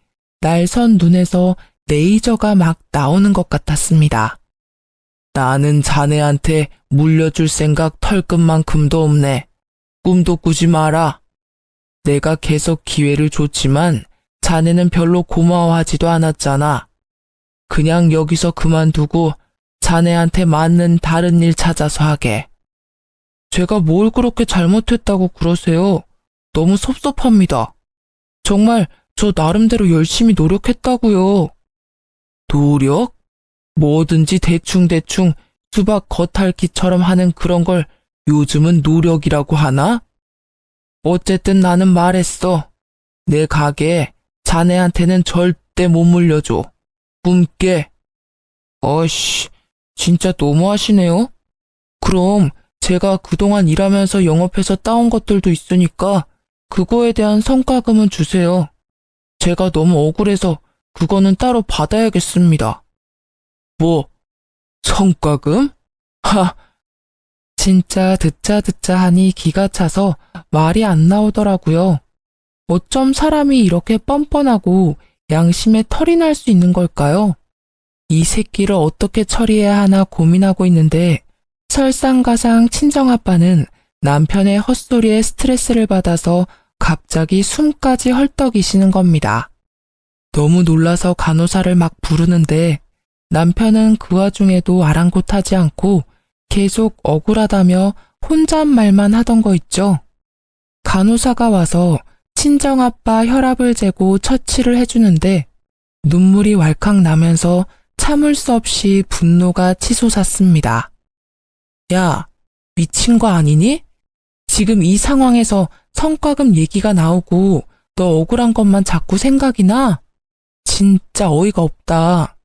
날선 눈에서 레이저가 막 나오는 것 같았습니다. 나는 자네한테 물려줄 생각 털끝만큼도 없네. 꿈도 꾸지 마라. 내가 계속 기회를 줬지만 자네는 별로 고마워하지도 않았잖아. 그냥 여기서 그만두고 자네한테 맞는 다른 일 찾아서 하게. 제가 뭘 그렇게 잘못했다고 그러세요? 너무 섭섭합니다. 정말 저 나름대로 열심히 노력했다고요. 노력? 뭐든지 대충대충 수박 겉핥기처럼 하는 그런 걸 요즘은 노력이라고 하나? 어쨌든 나는 말했어. 내 가게 자네한테는 절대 못 물려줘. 꿈깨. 어이씨, 진짜 너무하시네요. 그럼 제가 그동안 일하면서 영업해서 따온 것들도 있으니까 그거에 대한 성과금은 주세요. 제가 너무 억울해서 그거는 따로 받아야겠습니다. 뭐, 성과금? 하! 진짜 듣자 하니 기가 차서 말이 안 나오더라고요. 어쩜 사람이 이렇게 뻔뻔하고 양심에 털이 날 수 있는 걸까요? 이 새끼를 어떻게 처리해야 하나 고민하고 있는데 설상가상 친정아빠는 남편의 헛소리에 스트레스를 받아서 갑자기 숨까지 헐떡이시는 겁니다. 너무 놀라서 간호사를 막 부르는데 남편은 그 와중에도 아랑곳하지 않고 계속 억울하다며 혼잣말만 하던 거 있죠. 간호사가 와서 친정아빠 혈압을 재고 처치를 해주는데 눈물이 왈칵 나면서 참을 수 없이 분노가 치솟았습니다. 야, 미친 거 아니니? 지금 이 상황에서 성과금 얘기가 나오고 너 억울한 것만 자꾸 생각이 나? 진짜 어이가 없다.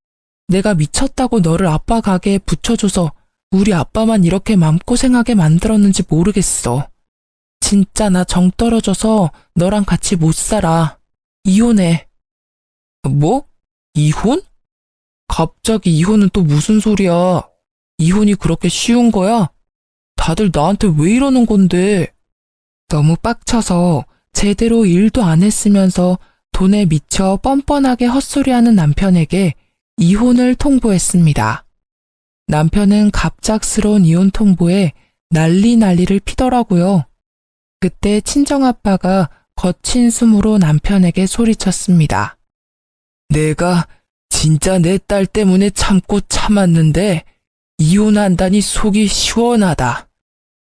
내가 미쳤다고 너를 아빠 가게에 붙여줘서 우리 아빠만 이렇게 맘고생하게 만들었는지 모르겠어. 진짜 나 정 떨어져서 너랑 같이 못 살아. 이혼해. 뭐? 이혼? 갑자기 이혼은 또 무슨 소리야? 이혼이 그렇게 쉬운 거야? 다들 나한테 왜 이러는 건데? 너무 빡쳐서 제대로 일도 안 했으면서 돈에 미쳐 뻔뻔하게 헛소리하는 남편에게 이혼을 통보했습니다. 남편은 갑작스러운 이혼 통보에 난리를 피더라고요. 그때 친정아빠가 거친 숨으로 남편에게 소리쳤습니다. 내가 진짜 내 딸 때문에 참고 참았는데 이혼한다니 속이 시원하다.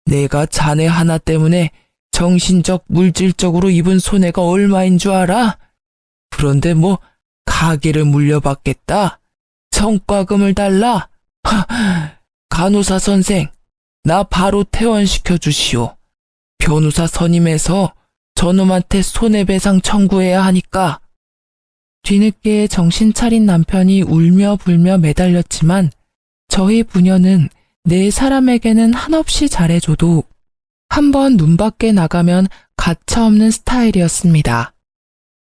내가 자네 하나 때문에 정신적, 물질적으로 입은 손해가 얼마인 줄 알아? 그런데 뭐 가게를 물려받겠다? 성과금을 달라? 간호사 선생, 나 바로 퇴원시켜 주시오. 변호사 선임해서 저놈한테 손해배상 청구해야 하니까. 뒤늦게 정신 차린 남편이 울며 불며 매달렸지만 저희 부녀는 내 사람에게는 한없이 잘해줘도 한번 눈 밖에 나가면 가차없는 스타일이었습니다.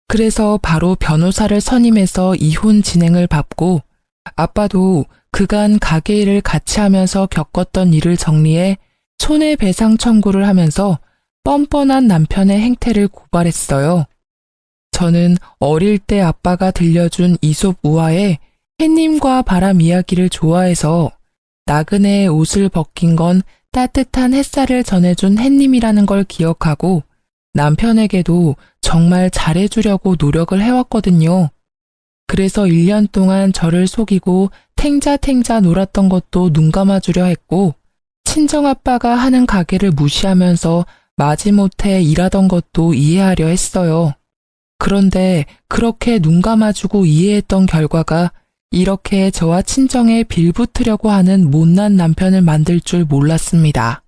그래서 바로 변호사를 선임해서 이혼 진행을 밟고 아빠도 그간 가게 일을 같이 하면서 겪었던 일을 정리해 손해배상 청구를 하면서 뻔뻔한 남편의 행태를 고발했어요. 저는 어릴 때 아빠가 들려준 이솝 우화에 햇님과 바람 이야기를 좋아해서 나그네의 옷을 벗긴 건 따뜻한 햇살을 전해준 햇님이라는 걸 기억하고 남편에게도 정말 잘해주려고 노력을 해왔거든요. 그래서 1년 동안 저를 속이고 탱자탱자 놀았던 것도 눈 감아주려 했고 친정아빠가 하는 가게를 무시하면서 마지못해 일하던 것도 이해하려 했어요. 그런데 그렇게 눈 감아주고 이해했던 결과가 이렇게 저와 친정에 빌붙으려고 하는 못난 남편을 만들 줄 몰랐습니다.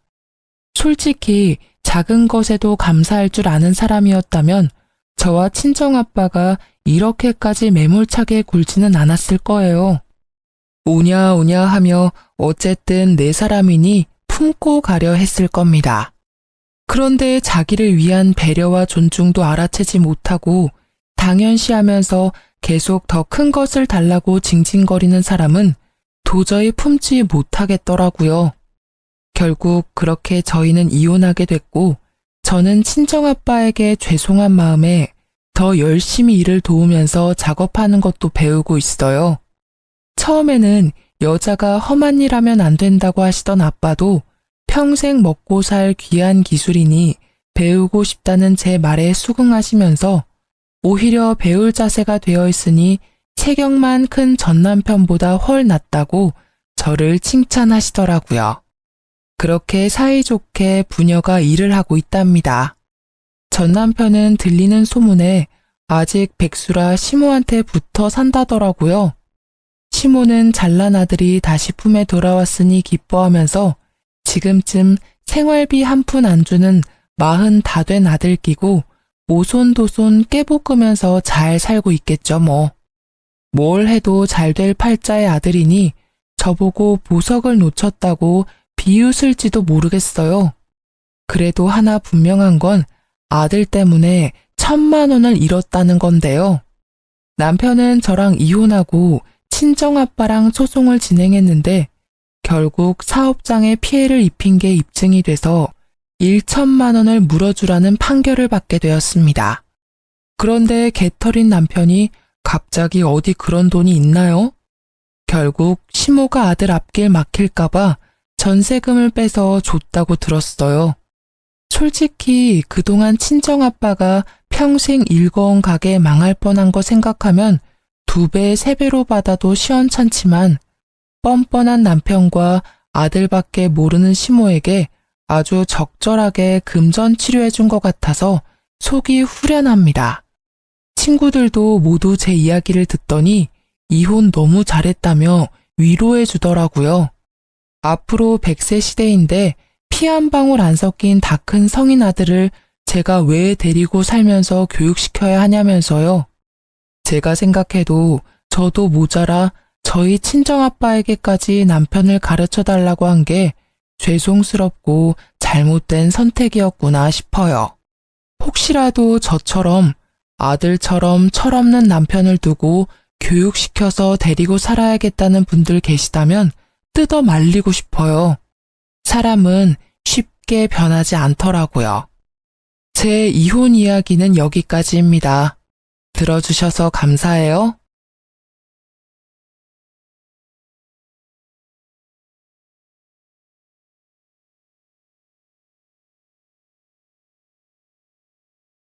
솔직히 작은 것에도 감사할 줄 아는 사람이었다면 저와 친정아빠가 이렇게까지 매몰차게 굴지는 않았을 거예요. 오냐오냐 하며 어쨌든 내 사람이니 품고 가려 했을 겁니다. 그런데 자기를 위한 배려와 존중도 알아채지 못하고 당연시하면서 계속 더 큰 것을 달라고 징징거리는 사람은 도저히 품지 못하겠더라고요. 결국 그렇게 저희는 이혼하게 됐고 저는 친정아빠에게 죄송한 마음에 더 열심히 일을 도우면서 작업하는 것도 배우고 있어요. 처음에는 여자가 험한 일 하면 안 된다고 하시던 아빠도 평생 먹고 살 귀한 기술이니 배우고 싶다는 제 말에 수긍하시면서 오히려 배울 자세가 되어 있으니 체격만 큰 전 남편보다 훨 낫다고 저를 칭찬하시더라고요. 그렇게 사이좋게 부녀가 일을 하고 있답니다. 전 남편은 들리는 소문에 아직 백수라 시모한테 붙어 산다더라고요. 시모는 잘난 아들이 다시 품에 돌아왔으니 기뻐하면서 지금쯤 생활비 한 푼 안 주는 40 다 된 아들 끼고 오손도손 깨볶으면서 잘 살고 있겠죠 뭐. 뭘 해도 잘 될 팔자의 아들이니 저보고 보석을 놓쳤다고 비웃을지도 모르겠어요. 그래도 하나 분명한 건 아들 때문에 1,000만 원을 잃었다는 건데요. 남편은 저랑 이혼하고 친정아빠랑 소송을 진행했는데 결국 사업장에 피해를 입힌 게 입증이 돼서 1,000만 원을 물어주라는 판결을 받게 되었습니다. 그런데 개털인 남편이 갑자기 어디 그런 돈이 있나요? 결국 시모가 아들 앞길 막힐까봐 전세금을 빼서 줬다고 들었어요. 솔직히 그동안 친정아빠가 평생 일궈온 가게 망할 뻔한 거 생각하면 2배, 3배로 받아도 시원찮지만 뻔뻔한 남편과 아들밖에 모르는 시모에게 아주 적절하게 금전 치료해준 것 같아서 속이 후련합니다. 친구들도 모두 제 이야기를 듣더니 이혼 너무 잘했다며 위로해 주더라고요. 앞으로 100세 시대인데 피 한 방울 안 섞인 다 큰 성인 아들을 제가 왜 데리고 살면서 교육시켜야 하냐면서요. 제가 생각해도 저도 모자라 저희 친정아빠에게까지 남편을 가르쳐달라고 한 게 죄송스럽고 잘못된 선택이었구나 싶어요. 혹시라도 저처럼 아들처럼 철없는 남편을 두고 교육시켜서 데리고 살아야겠다는 분들 계시다면 뜯어 말리고 싶어요. 사람은 쉽게 변하지 않더라고요. 제 이혼 이야기는 여기까지입니다. 들어주셔서 감사해요.